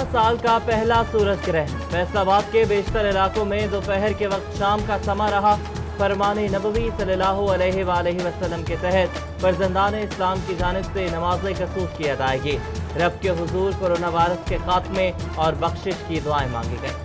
साल का पहला सूरज ग्रहण। फैसलाबाद के बेशतर इलाकों में दोपहर के वक्त शाम का समा रहा। फरमान नबवी सल्लल्लाहु अलैहि वसल्लम के तहत फर्जंदान इस्लाम की जानिब से नमाज कसूफ की अदायगी। रब के हुजूर कोरोना वायरस के खात्मे और बख्शिश की दुआएं मांगी गई।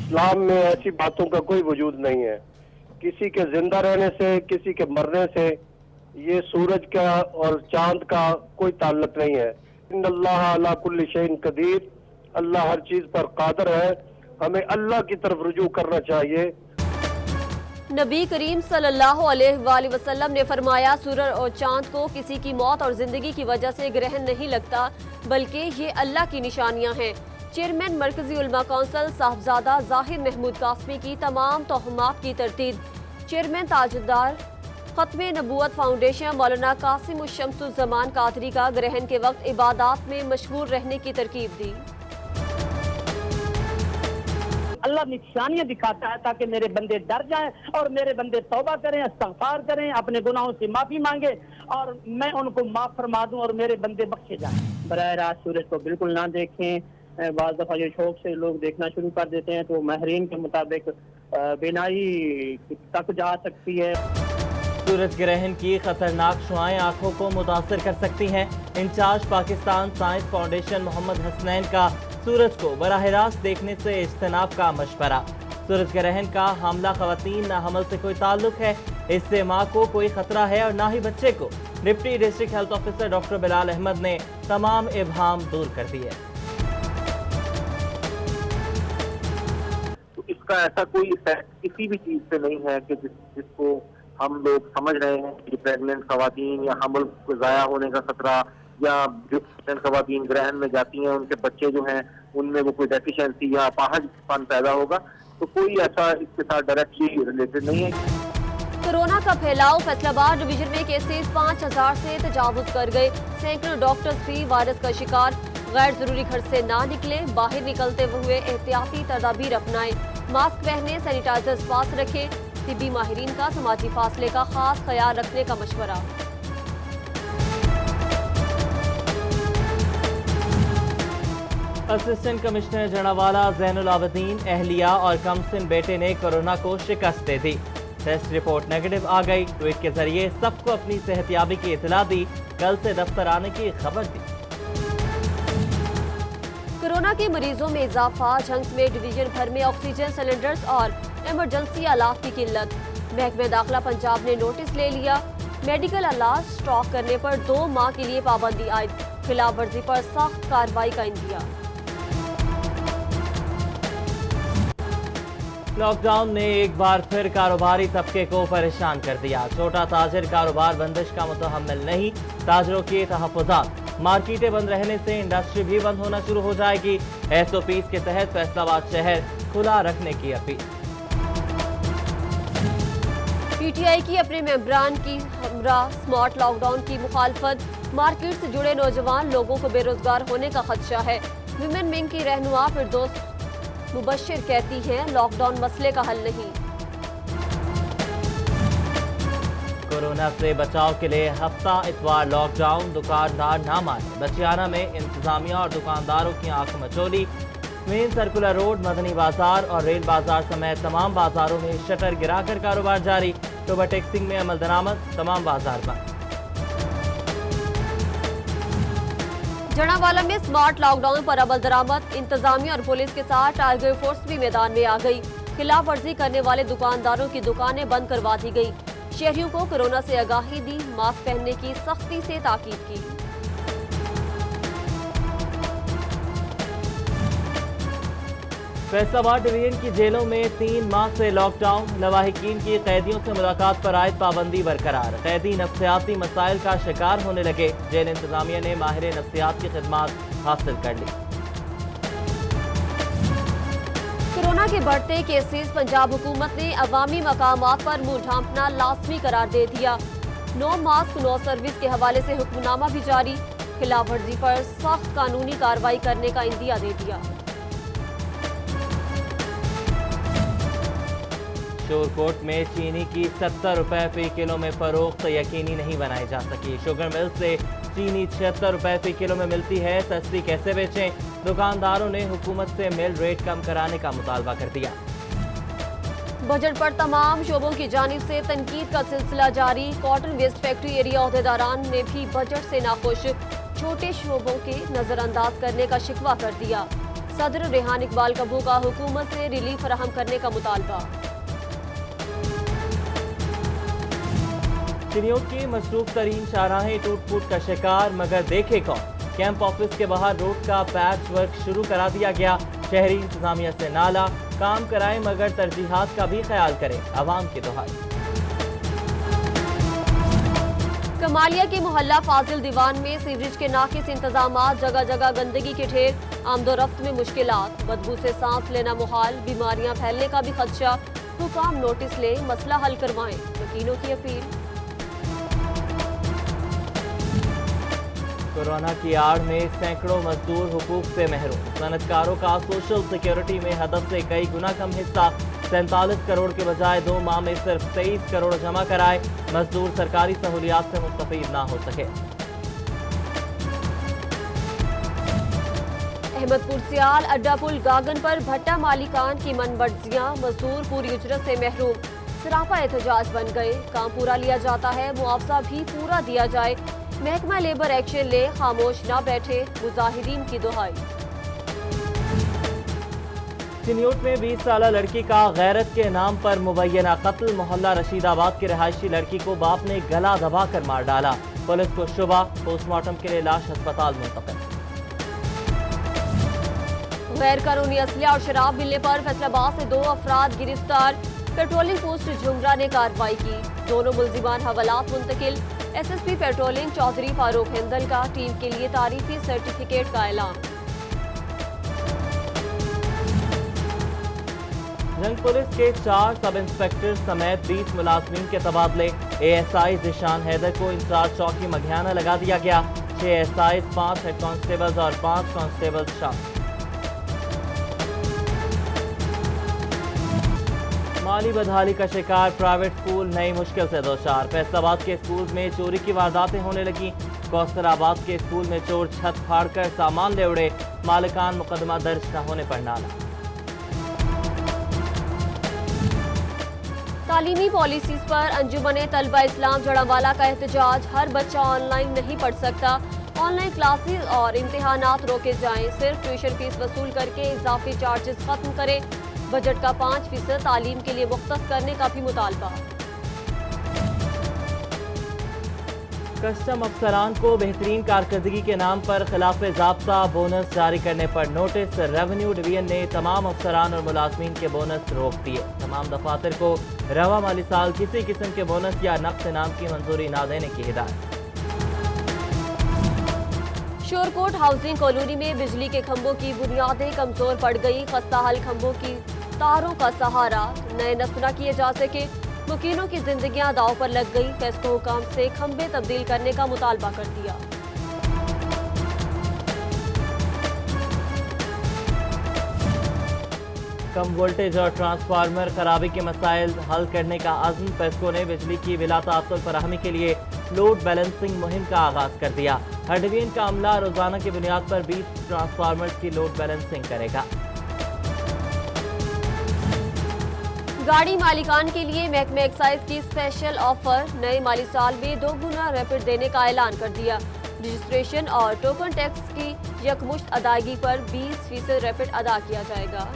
इस्लाम में ऐसी बातों का कोई वजूद नहीं है। किसी के जिंदा रहने से, किसी के मरने से ये सूरज का और चांद का कोई ताल्लुक नहीं है। इन्नल्लाह अला कुल्ली शैइन कदीर, अल्लाह हर चीज पर कादिर है। हमें अल्लाह की तरफ रुजू करना चाहिए। नबी करीम सल्लल्लाहु अलैहि वसल्लम ने फरमाया, सूरज और चांद को किसी की मौत और जिंदगी की वजह से ग्रहण नहीं लगता, बल्कि ये अल्लाह की निशानियां हैं। चेयरमैन मरकजी उलमा कौंसिल साहबजादा जाहिर महमूद कासमी की तमाम तोहमात की तरदीद। चेयरमैन ताजुद्दार खत्मे नबूवत फाउंडेशन मौलाना कासिम शम्सुज़्ज़मान कादरी का ग्रहण के वक्त इबादत में मशगूल रहने की तरकीब दी। अल्लाह निशानियां दिखाता है ताकि मेरे बंदे डर जाएं और मेरे बंदे तौबा करें, इस्तग़फ़ार करें, अपने गुनाहों से माफी मांगे और मैं उनको माफ फरमा दूं और मेरे बंदे बख्शे जाएं। बराह रास्त सूरज को बिल्कुल ना देखें। बाज़ दफ़ा जो शौक से लोग देखना शुरू कर देते हैं तो माहिरीन के मुताबिक बीनाई तक जा सकती है। सूरज ग्रहण की खतरनाक शुआएं आंखों को मुतासर कर सकती हैं। Incharge Pakistan science foundation Mohammad Hasnain का सूरज को बराह रास्त देखने से इज्तनाब का मशवरा। सूरज ग्रहण का हमला खवातीन न हमल से कोई ताल्लुक है, इससे माँ को कोई खतरा है और ना ही बच्चे को। Deputy district health officer doctor Bilal Ahmed ने तमाम इब्हाम दूर कर दिए। तो इसका ऐसा कोई इफेक्ट किसी भी चीज से नहीं है कि जिसको हम लोग समझ रहे हैं कि प्रेग्नेंट खवातीन या हमल को ज़ाया होने का खतरा, या जो प्रेग्नेंट खवातीन ग्रहण में जाती हैं उनके बच्चे जो हैं उनमें वो कोई डेफिशिएंसी या अपाहजपन पैदा होगा, तो कोई ऐसा इसके साथ डायरेक्टली रिलेटेड नहीं है। कोरोना का फैलाव। फैसलाबाद डिवीजन में केसेस 5000 से तजावुज कर गए। सैकड़ों डॉक्टर्स भी वायरस का शिकार। गैर जरूरी घर से ना निकले, बाहर निकलते हुए एहतियाती तदाबीर अपनाएं। मास्क पहने, सैनिटाइजर्स पास रखें। तिब्बी माहिरीन का समाजी फासले का खास ख्याल रखने का मशवरा। असिस्टेंट कमिश्नर जनावाला ज़ैनुल आबदीन अहलिया और कमसिन बेटे ने कोरोना को शिकस्त दे दी। टेस्ट रिपोर्ट नेगेटिव आ गई। ट्वीट के जरिए सबको अपनी सेहतियाबी की इतला दी। कल से दफ्तर आने की खबर दी। कोरोना के मरीजों में इजाफा। झंग में डिवीजन भर में ऑक्सीजन सिलेंडर्स और इमरजेंसी आलात की किल्लत। महकमे दाखिला पंजाब ने नोटिस ले लिया। मेडिकल आलात स्टॉक करने पर 2 माह के लिए पाबंदी आयद। खिलाफ वर्जी पर सख्त कार्रवाई का इंदिया। लॉकडाउन ने एक बार फिर कारोबारी तबके को परेशान कर दिया। छोटा ताजिर कारोबार बंदिश का मुतहम्मिल नहीं। ताजरों के तहफ़्फ़ुज़ात। मार्केटें बंद रहने से इंडस्ट्री भी बंद होना शुरू हो जाएगी। SOPs के तहत फैसलाबाद शहर खुला रखने की अपील। PTI की अपने मेंबरान की हमरा स्मार्ट लॉकडाउन की मुखालफत। मार्केट से जुड़े नौजवान लोगों को बेरोजगार होने का खदशा है। विमेन विंग की रहनुमा फिरदौस मुबश्शिर कहती हैं, लॉकडाउन मसले का हल नहीं। कोरोना से बचाव के लिए हफ्ता इतवार लॉकडाउन। दुकानदार ना माने। बचियाना में इंतजामिया और दुकानदारों की आंख मचोली। मेन सर्कुलर रोड, मदनी बाजार और रेल बाजार समेत तमाम बाजारों में शटर गिराकर कारोबार जारी। ओवरटेक्सिंग में अमल दरामद। तमाम बाजार बंद। जनावाला में स्मार्ट लॉकडाउन पर अमल दरामद। इंतजामिया और पुलिस के साथ टाइगर फोर्स भी मैदान में आ गई। खिलाफ वर्जी करने वाले दुकानदारों की दुकानें बंद करवा दी गई। शहरियों को कोरोना से आगाही दी। मास्क पहनने की सख्ती से ताकीद की। फैसलाबाद डिवीजन की जेलों में 3 माह से लॉकडाउन। लवाहिकीन की कैदियों से मुलाकात पर आयद पाबंदी बरकरार। कैदी नफ्सियाती मसाइल का शिकार होने लगे। जेल इंतजामिया ने माहिर नफ्सियात की खिदमात हासिल कर ली। कोरोना के बढ़ते केसेस। पंजाब हुकूमत ने अवामी मकामात पर मुंह ढांपना लाजमी करार दे दिया। नो मास्क नो सर्विस के हवाले से हुक्मनामा भी जारी। खिलाफ वर्जी पर सख्त कानूनी कार्रवाई करने का इंदिया दे दिया। शोरकोट में चीनी की 70 रुपए फी किलो में फरोख्त यकीनी नहीं बनाई जा सकी। शुगर मिल से चीनी 76 रुपए फी किलो में मिलती है, सस्ती कैसे बेचें? दुकानदारों ने हुकूमत से मिल रेट कम कराने का मुतालबा कर दिया। बजट पर तमाम शोबों की जानिब से तनकीद का सिलसिला जारी। कॉटन वेस्ट फैक्ट्री एरिया अहदेदारान ने भी बजट से नाखुश, छोटे शोबों के नजरअंदाज करने का शिकवा कर दिया। सदर रेहान इकबाल कबू का हुकूमत से रिलीफ फराहम करने का मुतालबा। चिनियोट की मसरूफ तरीन शाहराहें टूट फूट का शिकार, मगर देखे कौन? कैंप ऑफिस के बाहर रोड का पैच वर्क शुरू करा दिया गया। शहरी इंतजामिया से नाला, काम कराए मगर तरजीहात का भी ख्याल करे, अवाम की दुहाई। कमालिया के मोहल्ला फाजिल दीवान में सीवरेज के नाकिस इंतजामात, जगह जगह गंदगी के ढेर, आमदोरफ्त में मुश्किलात, बदबू से सांस लेना मुहाल, बीमारियां फैलने का भी खदशा। हुकाम नोटिस ले, मसला हल करवाएं, वकीलों की अपील। कोरोना की आड़ में सैकड़ों मजदूर हुकूक से महरूम, सनतकारों का सोशल सिक्योरिटी में हदफ से कई गुना कम हिस्सा। 47 करोड़ के बजाय 2 माह में सिर्फ 23 करोड़ जमा कराए, मजदूर सरकारी सहूलियात से मुस्तफीद ना हो सके। अहमदपुर सियाल अड्डा पुल गागन पर भट्टा मालिकान की मनबर्जियां, मजदूर पूरी उजरत से महरूम, सरापा एहतजाज बन गए। काम पूरा लिया जाता है, मुआवजा भी पूरा दिया जाए, महकमा लेबर एक्शन ले, खामोश ना बैठे, मुजाहिरीन की दुहाई। चिनियोट में 20 साला लड़की का गैरत के नाम पर मुबैना कत्ल, मोहल्ला रशीदाबाद की रहायशी लड़की को बाप ने गला दबाकर मार डाला। पुलिस को शुबा, पोस्टमार्टम के लिए लाश अस्पताल मुंतकिल। गैर कानूनी असलिया और शराब मिलने पर फैसलाबाद से 2 अफराद गिरफ्तार, पेट्रोलिंग पोस्ट झुमरा ने कार्रवाई की, दोनों मुल्जिमान हवालात मुंतकिल। एसएसपी पेट्रोलिंग चौधरी फारूक हिंदल का टीम के लिए तारीफी सर्टिफिकेट का ऐलान। जंग पुलिस के 4 सब इंस्पेक्टर समेत 20 मुलाजमीन के तबादले। एएसआई जिशान हैदर को इंचार्ज चौकी मघियाना लगा दिया गया। 6 एएसआई, 5 हेड कांस्टेबल्स और 5 कांस्टेबल्स शामिल। माली बदहाली का शिकार प्राइवेट स्कूल नई मुश्किल से दो चार। फैसलाबाद के स्कूल में चोरी की वारदातें होने लगी। कौसराबाद के स्कूल में चोर छत फाड़कर सामान ले उड़े, मालिकान मुकदमा दर्ज न होने पर नाला। तालीमी पॉलिसीज पर अंजुमन तलबा इस्लाम जड़ावाला का एहतजाज, हर बच्चा ऑनलाइन नहीं पढ़ सकता, ऑनलाइन क्लासेस और इम्तिहानात रोके जाएं, सिर्फ ट्यूशन फीस वसूल करके इजाफी चार्जेस खत्म करें। बजट का 5% तालीम के लिए मुख्तस करने का भी मुतालबा। कस्टम अफसरान को बेहतरीन कारकर्दगी के नाम पर खिलाफ ज़ाब्ता बोनस जारी करने पर नोटिस। रेवेन्यू डिवीजन ने तमाम अफसरान और मुलाजमीन के बोनस रोक दिए। तमाम दफातर को रवा माली साल किसी किस्म के बोनस या नक्स इनाम की मंजूरी न देने की हिदायत। शोरकोट हाउसिंग कॉलोनी में बिजली के खंभों की बुनियादें कमजोर पड़ गई, खस्ता हाल खंभों की तारों का सहारा, नए नस्ब न किए जा सके, मुकीनों की जिंदगियां दाव पर लग गई। फेस्को हुकाम से खंभे तब्दील करने का मुतालबा कर दिया। कम वोल्टेज और ट्रांसफार्मर खराबी के मसाइल हल करने का अज़्म। फेस्को ने बिजली की बिला ताअत्तुल फराहमी के लिए लोड बैलेंसिंग मुहिम का आगाज कर दिया। हर डिवीजन का अमला रोजाना की बुनियाद पर 20 ट्रांसफार्मर की लोड बैलेंसिंग करेगा। गाड़ी मालिकान के लिए महकमे एक्साइज की स्पेशल ऑफर, नए माली साल में 2 गुना रैपिड देने का ऐलान कर दिया। रजिस्ट्रेशन और टोकन टैक्स की यकमुश्त अदायगी पर 20% रैपिड अदा किया जाएगा।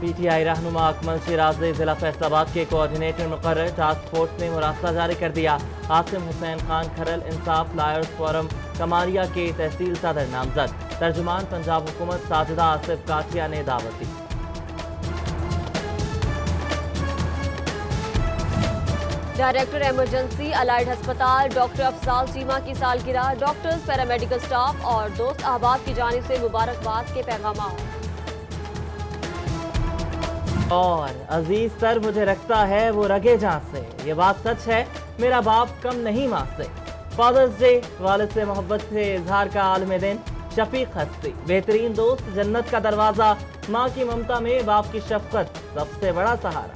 पीटीआई रहनुमा अकमल शिराज ने जिला फैसलाबाद के कोऑर्डिनेटर मुकर्रर टास्क फोर्स ने मुरास्ता जारी कर दिया। आसिम हुसैन खान खरल इंसाफ लायर्स फोरम कमालिया के तहसील सदर नामजद। तर्जुमान पंजाब हुकूमत साजिदा आसिफ काटिया ने दावत दी। डायरेक्टर इमरजेंसी अलाइड अस्पताल डॉक्टर अफजाल चीमा की सालगिरह, डॉक्टर्स, पैरामेडिकल स्टाफ और दोस्त अहबाब की जानिब से मुबारकबाद के पैगाम। और अजीज सर मुझे रखता है वो रगे जान से, ये बात सच है, मेरा बाप कम नहीं माँ से। फादर्स डे, वालिद से मोहब्बत से इजहार का आलम दिन, शफीक हस्ती, बेहतरीन दोस्त, जन्नत का दरवाजा, माँ की ममता में बाप की शफकत, सबसे बड़ा सहारा।